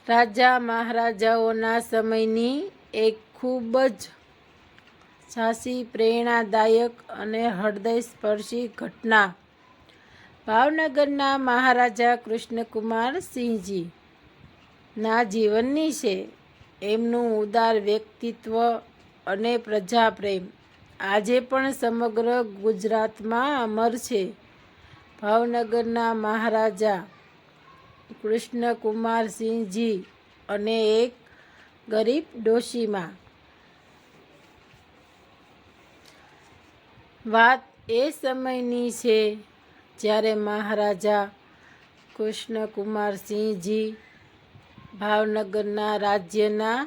રાજા મહારાજાઓના સમયની એક ખૂબ જ સાચી પ્રેરણાદાયક અને હૃદયસ્પર્શી ઘટના ભાવનગરના મહારાજા કૃષ્ણકુમાર સિંહજી ના જીવનની છે. એમનું ઉદાર વ્યક્તિત્વ અને પ્રજાપ્રેમ આજે પણ સમગ્ર ગુજરાતમાં અમર છે. ભાવનગરના મહારાજા કૃષ્ણકુમારસિંહજી અને એક ગરીબ ડોશીમાં. વાત એ સમયની છે જ્યારે મહારાજા કૃષ્ણકુમારસિંહજી ભાવનગરના રાજ્યના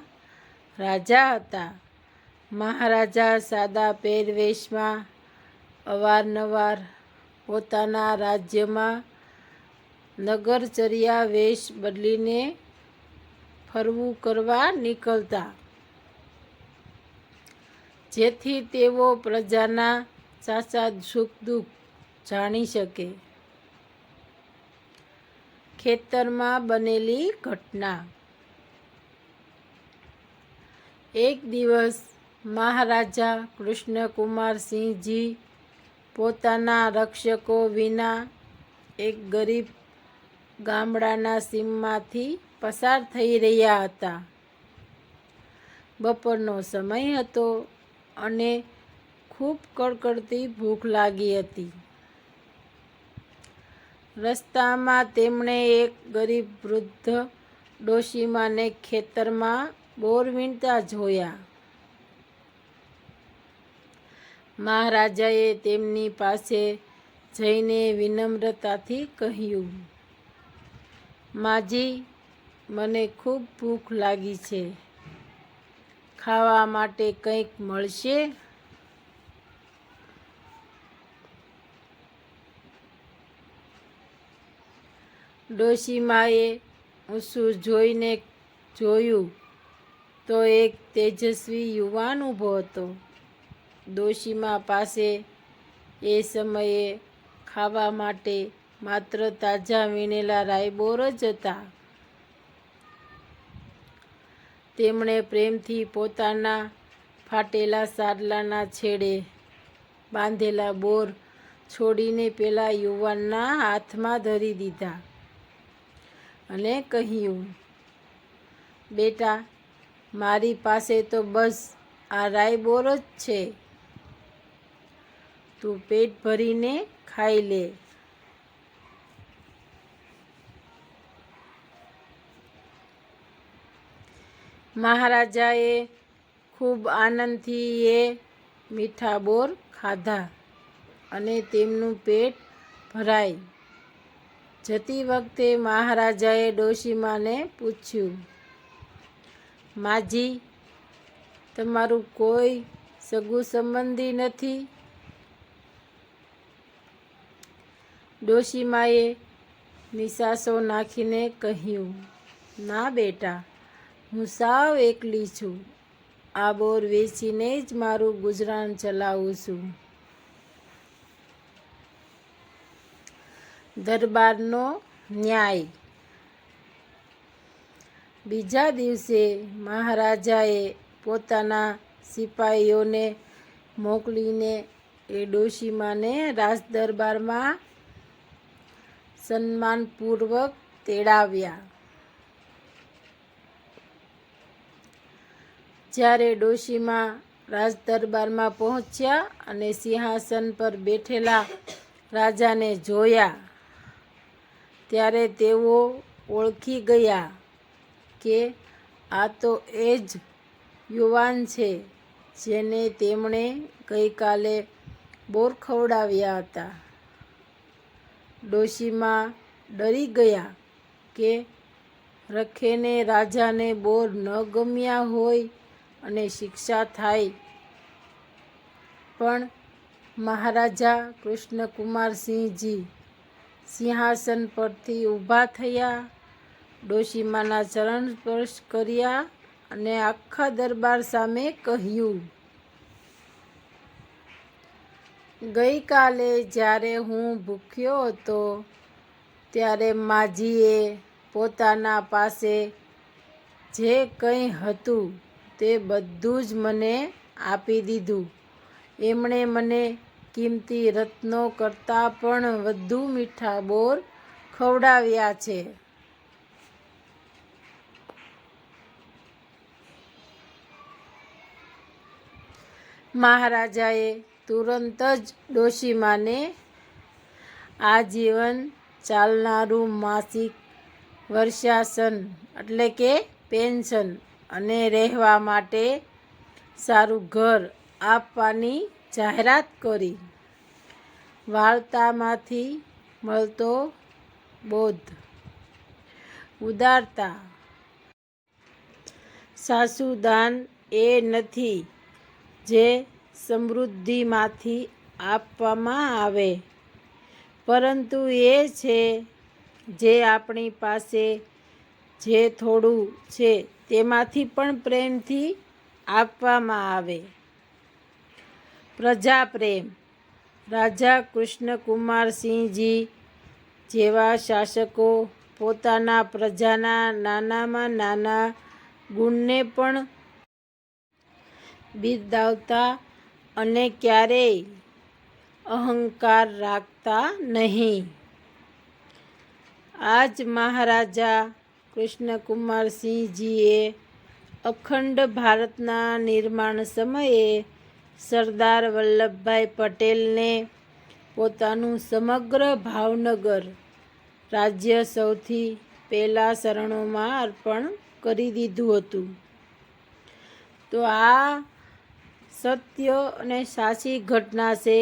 રાજા હતા. મહારાજા સાદા પહેરવેશમાં અવારનવાર પોતાના રાજ્યમાં નગરચર્યા વેશ બદલીને ફરવું કરવા નીકળતા, જેથી તેઓ પ્રજાના સાચા સુખ દુઃખ જાણી શકે. ખેતરમાં બનેલી ઘટના. એક દિવસ મહારાજા કૃષ્ણકુમારસિંહજી પોતાના રક્ષકો વિના એક ગરીબ ગામડાના સીમમાંથી પસાર થઈ રહ્યા હતા. બપોરનો સમય હતો અને ખૂબ કડકડતી ભૂખ લાગી હતી. રસ્તામાં તેમણે એક ગરીબ વૃદ્ધ ડોશીમાને ખેતરમાં બોર વીણતા જોયા. મહારાજાએ તેમની પાસે જઈને વિનમ્રતાથી કહ્યું, માજી, મને ખૂબ ભૂખ લાગી છે. ખાવા માટે કંઈક મળશે? ડોશીમાએ ઊંચું જોઈને જોયું તો એક તેજસ્વી યુવાન ઊભો હતો. ડોશીમા પાસે એ સમયે ખાવા માટે માત્ર તાજા વીણેલા રાયબોર જ હતા. તેમણે પ્રેમથી પોતાના ફાટેલા સાદલાના છેડે બાંધેલા બોર છોડીને પેલા યુવાનના હાથમાં ધરી દીધા અને કહ્યું, બેટા, મારી પાસે તો બસ આ રાયબોર જ છે. તું પેટ ભરીને ખાઈ લે. મહારાજાએ ખૂબ આનંદથી એ મીઠા બોર ખાધા અને તેમનું પેટ ભરાઈ. જતી વખતે મહારાજાએ ડોશીમાને પૂછ્યું, માજી, તમારું કોઈ સગું સંબંધી નથી? ડોશીમાએ નિસાસો નાખીને કહ્યું, ના બેટા, હું સાવ એકલી છું. આ બોર વેચીને જ મારું ગુજરાન ચલાવું છું. દરબારનો ન્યાય. બીજા દિવસે મહારાજાએ પોતાના સિપાઈઓને મોકલીને એ ડોશીમાને રાજદરબારમાં સન્માનપૂર્વક તેડાવ્યા. જ્યારે ડોશીમા રાજદરબારમાં પહોંચ્યા અને સિંહાસન પર બેઠેલા રાજાને જોયા, ત્યારે તેઓ ઓળખી ગયા કે આ તો એ જ યુવાન છે જેને તેમણે ગઈકાલે બોર ખવડાવ્યા હતા. ડોશીમા ડરી ગયા કે રખેને રાજાને બોર ન ગમ્યા હોય અને શિક્ષા થાય. પણ મહારાજા કૃષ્ણકુમારસિંહજી સિંહાસન પરથી ઊભા થયા, ડોશીમાના ચરણ સ્પર્શ કર્યા અને આખા દરબાર સામે કહ્યું, ગઈકાલે જ્યારે હું ભૂખ્યો હતો ત્યારે માજીએ પોતાના પાસે જે કંઈ હતું તે બધું જ મને આપી દીધું. એમણે મને કિંમતી રત્નો કરતાં પણ વધુ મીઠા બોર ખવડાવ્યા છે. મહારાજાએ તુરંત જ ડોશીમાને આજીવન ચાલનારું માસિક વર્ષાસન એટલે કે પેન્શન અને રહેવા માટે સારું ઘર આપવાની જાહેરાત કરી. વાર્તામાંથી મળતો બોધ: ઉદારતા. સાસુદાન એ નથી જે સમૃદ્ધિમાંથી આપવામાં આવે, પરંતુ એ છે જે આપણી પાસે જે થોડું છે તેમાંથી પણ પ્રેમથી આપવામાં આવે. પ્રજાપ્રેમ. રાજા કૃષ્ણકુમારસિંહજી જેવા શાસકો પોતાના પ્રજાના નાનામાં નાના ગુણને પણ બિરદાવતા અને ક્યારેય અહંકાર રાખતા નહીં. આ જ મહારાજા કૃષ્ણકુમારસિંહજીએ અખંડ ભારતના નિર્માણ સમયે સરદાર વલ્લભભાઈ પટેલને પોતાનું સમગ્ર ભાવનગર રાજ્ય સૌથી પહેલા શરણોમાં અર્પણ કરી દીધું હતું. તો આ સત્ય અને સાચી ઘટના છે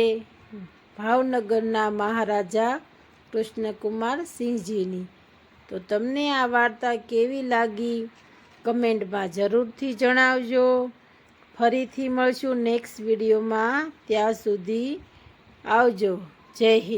ભાવનગરના મહારાજા કૃષ્ણકુમારસિંહજીની. તો તમને આ વાર્તા કેવી લાગી કમેન્ટમાં જરૂરથી જણાવજો. ફરીથી મળશું નેક્સ્ટ વિડીયોમાં. ત્યાં સુધી આવજો. જય હિન્દ.